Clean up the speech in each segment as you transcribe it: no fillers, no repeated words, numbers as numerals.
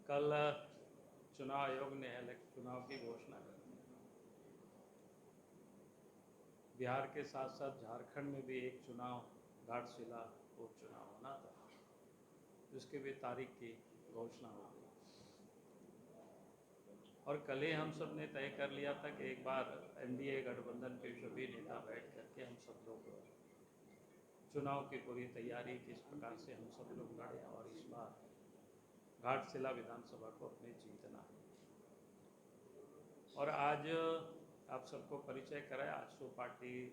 कल चुनाव आयोग ने चुनाव की घोषणा कर दी। बिहार के साथ साथ झारखंड में भी एक चुनाव घाटशिला उपचुनाव होना था, जिसकी भी तारीख की घोषणा हो गई। और कल ही हम सब ने तय कर लिया था कि एक बार एनडीए गठबंधन के सभी नेता बैठ करके हम सब लोग चुनाव की पूरी तैयारी किस प्रकार से हम सब लोग लड़े और इस बार घाटशिला विधानसभा को अपने जीतना है। और आज आप सबको परिचय कराया, आजसू पार्टी,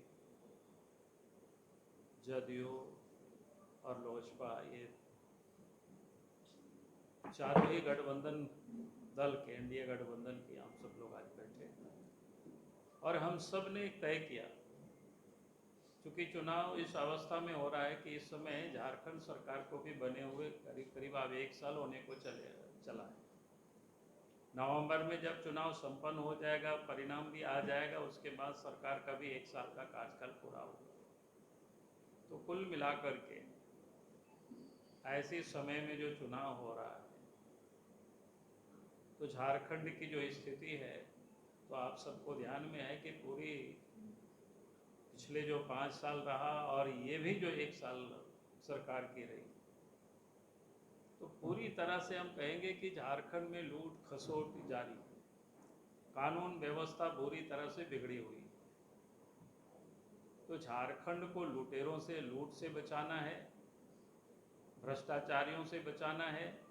जदयू और लोजपा, ये चारों ही गठबंधन दल के, एनडीए गठबंधन की हम सब लोग आज बैठे और हम सब ने तय किया, क्योंकि चुनाव इस अवस्था में हो रहा है कि इस समय झारखंड सरकार को भी बने हुए करीब करीब अब 1 साल होने को चला है। नवंबर में जब चुनाव संपन्न हो जाएगा, परिणाम भी आ जाएगा, उसके बाद सरकार का भी 1 साल का कार्यकाल पूरा होगा। तो कुल मिलाकर के ऐसे समय में जो चुनाव हो रहा है, तो झारखंड की जो स्थिति है, तो आप सबको ध्यान में है कि पूरी पिछले जो 5 साल रहा और ये भी जो 1 साल सरकार की रही, तो पूरी तरह से हम कहेंगे कि झारखंड में लूट खसोट जारी, कानून व्यवस्था बुरी तरह से बिगड़ी हुई। तो झारखंड को लुटेरों से, लूट से बचाना है, भ्रष्टाचारियों से बचाना है,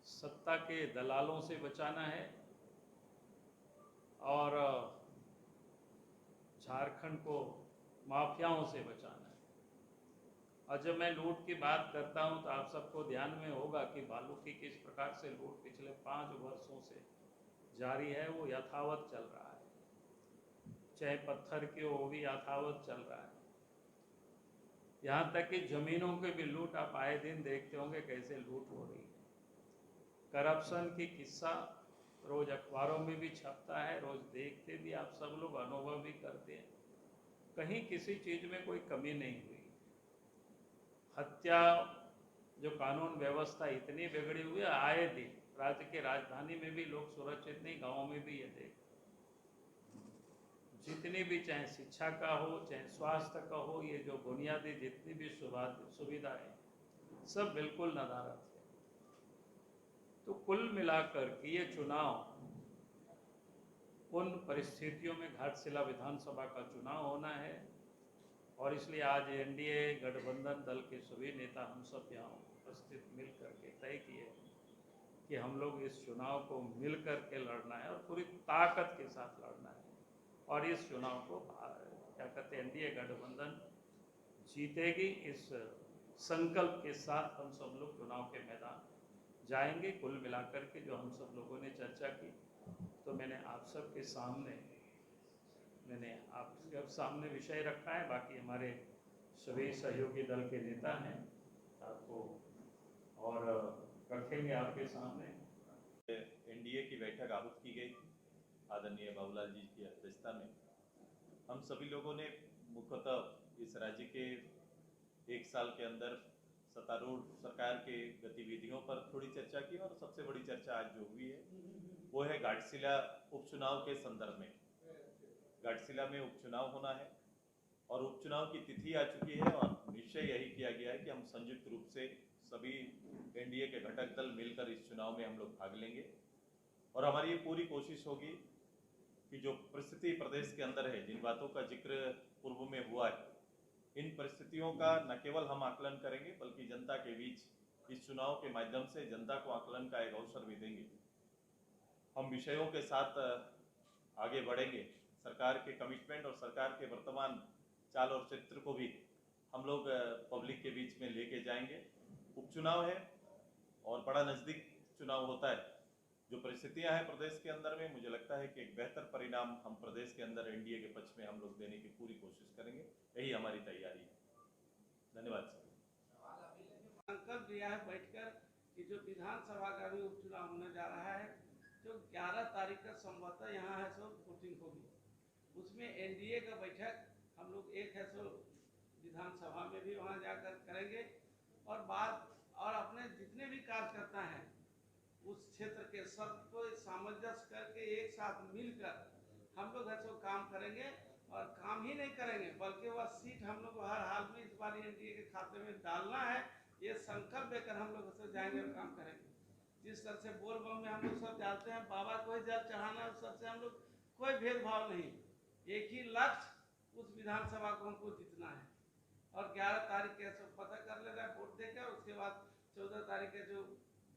सत्ता के दलालों से बचाना है और झारखंड को माफियाओं से बचाना है। और जब मैं लूट की बात करता हूं तो आप सबको ध्यान में होगा कि बालू की किस प्रकार से लूट पिछले 5 वर्षों से जारी है, वो यथावत चल रहा है। चाहे पत्थर की हो, वो भी यथावत चल रहा है। यहाँ तक कि जमीनों के भी लूट आप आए दिन देखते होंगे कैसे लूट हो रही है। करप्शन की किस्सा रोज अखबारों में भी छपता है, रोज देखते भी, आप सब लोग अनुभव भी करते हैं। कहीं किसी चीज में कोई कमी नहीं हुई। हत्या, जो कानून व्यवस्था इतनी बिगड़ी हुई है, आए दिन राज्य के राजधानी में भी लोग सुरक्षित नहीं, गाँव में भी ये देख, जितनी भी, चाहे शिक्षा का हो, चाहे स्वास्थ्य का हो, ये जो बुनियादी जितनी भी सुविधाएं, सब बिल्कुल नदारद है। तो कुल मिलाकर के ये चुनाव उन परिस्थितियों में घाटशिला विधानसभा का चुनाव होना है और इसलिए आज एनडीए गठबंधन दल के सभी नेता हम सब यहाँ उपस्थित मिल करके तय किए कि हम लोग इस चुनाव को मिल करके लड़ना है और पूरी ताकत के साथ लड़ना है और इस चुनाव को क्या कहते हैं, एनडीए गठबंधन जीतेगी। इस संकल्प के साथ हम सब लोग चुनाव के मैदान जाएंगे। कुल मिलाकर के जो हम सब लोगों ने चर्चा की, तो मैंने आप सबके सामने विषय रखा है। बाकी हमारे सभी सहयोगी दल के नेता हैं, आपको और रखेंगे आपके सामने। एनडीए की बैठक आहूत की गई आदरणीय बाबूलाल जी की अध्यक्षता में। हम सभी लोगों ने मुख्यतः इस राज्य के 1 साल के अंदर सत्तारूढ़ सरकार के गतिविधियों पर थोड़ी चर्चा की और सबसे बड़ी चर्चा आज जो हुई है वो है घाटशिला उपचुनाव के संदर्भ में। घाटशिला में उपचुनाव होना है और उपचुनाव की तिथि आ चुकी है और निश्चय यही किया गया है कि हम संयुक्त रूप से सभी एनडीए के घटक दल मिलकर इस चुनाव में हम लोग भाग लेंगे और हमारी ये पूरी कोशिश होगी कि जो परिस्थिति प्रदेश के अंदर है, जिन बातों का जिक्र पूर्व में हुआ है, इन परिस्थितियों का न केवल हम आकलन करेंगे बल्कि जनता के बीच इस चुनाव के माध्यम से जनता को आकलन का एक अवसर भी देंगे। हम विषयों के साथ आगे बढ़ेंगे। सरकार के कमिटमेंट और सरकार के वर्तमान चाल और चित्र को भी हम लोग पब्लिक के बीच में लेके जाएंगे। उपचुनाव है और बड़ा नजदीक चुनाव होता है। जो परिस्थितियां हैं प्रदेश के अंदर में, मुझे लगता है कि एक बेहतर परिणाम हम प्रदेश के अंदर एनडीए के पक्ष में हम लोग देने की पूरी कोशिश करेंगे। यही हमारी तैयारी है। धन्यवाद सर। संकल्प लिया है बैठकर कि जो विधानसभा का भी उपचुनाव होने जा रहा है, जो 11 तारीख का संभवतः यहाँ है सो वोटिंग होगी, उसमें एनडीए का बैठक हम लोग एक है सो विधानसभा में भी वहाँ जाकर करेंगे और अपने जितने भी कार्यकर्ता क्षेत्र के सबको सामंजस्य करके एक साथ मिलकर हम लोग ऐसे काम करेंगे, और काम ही नहीं करेंगे बल्कि वह सीट हम लोग हर हाल में इस बार एनडीए के खाते में डालना है, ये संकल्प लेकर हम लोग ऐसे जाएंगे और काम करेंगे। जिस तरह से बोल बम में हम लोग सब जाते हैं, बाबा को ही जल चढ़ाना है, उस तरह से हम लोग कोई भेदभाव नहीं, एक ही लक्ष्य, उस विधानसभा को हमको जीतना है। और 11 तारीख के सब पता कर ले रहा है वोट देकर, उसके बाद 14 तारीख के जो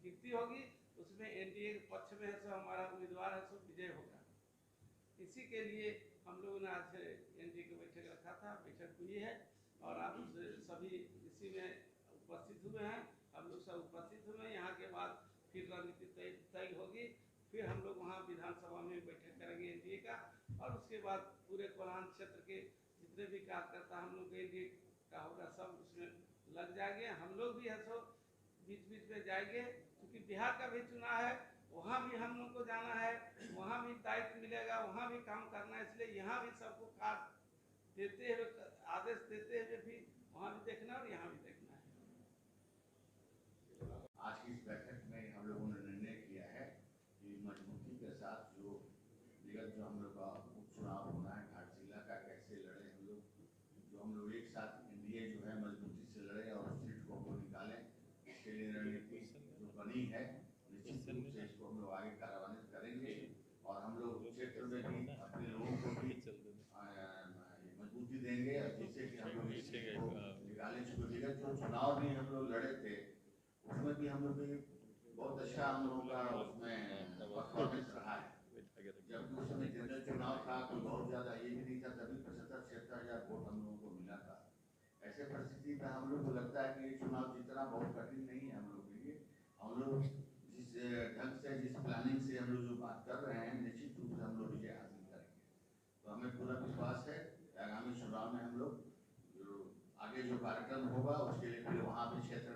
गिनती होगी उसमें एनडीए के पक्ष में है सो हमारा उम्मीदवार है सो विजय होगा। इसी के लिए हम लोगों ने आज एनडीए की बैठक रखा था, बैठक हुई है और आप सभी इसी में उपस्थित हुए हैं, हम लोग सब उपस्थित हुए हैं। यहाँ के बाद फिर रणनीति तय होगी, फिर हम लोग वहाँ विधानसभा में बैठक करेंगे एनडीए का, और उसके बाद पूरे कोल्हान क्षेत्र के जितने भी कार्यकर्ता हम लोग एनडीए का होगा सब उसमें लग जाएंगे। हम लोग भी है सो बीच बीच में जाएंगे, क्योंकि बिहार का भी चुनाव है, वहाँ भी हम लोग को जाना है, वहाँ भी दायित्व मिलेगा, वहाँ भी काम करना है, इसलिए यहाँ भी सबको कार्य देते हुए, आदेश देते हुए भी वहाँ भी देखना और यहाँ भी देखना है। आज की इस बैठक में हम लोगों ने निर्णय किया है कि मजबूती के साथ जो विगत जो हम लोग का उपचुनाव होना है घाटशिला का, कैसे लड़े हम लोग, जो हम लोग एक साथ एनडीए जो है मजबूती से लड़े और सीट को निकालें, इसके लिए रणनीति जो बनी है निश्चित रूप से इसको हम लोग आगे कार्यान्वित करेंगे। और हम लोग क्षेत्र में भी अपने लोगों को भी मजबूती देंगे, और जिससे कि हम लोग इस सीट को निकालें। विगत जो चुनाव भी हम लोग लड़े थे उसमें भी हम लोग भी बहुत अच्छा हम लोगों का उसमें परफॉर्मेंस रहा है। जब उस समय जनरल चुनाव था तो बहुत ज़्यादा ये भी नहीं था, तभी 75-76 हज़ार वोट हम लोगों को मिला था। ऐसे परिस्थिति में हम लोग को लगता है कि ये चुनाव जीतना बहुत कठिन नहीं है हम लोग के लिए। हम लोग जिस ढंग से, जिस प्लानिंग से हम लोग जो बात कर रहे हैं, निश्चित रूप से हम लोग विजय हासिल करेंगे। तो हमें पूरा विश्वास है आगामी चुनाव में हम लोग जो आगे जो कार्यक्रम होगा उसके लिए फिर वहाँ भी क्षेत्र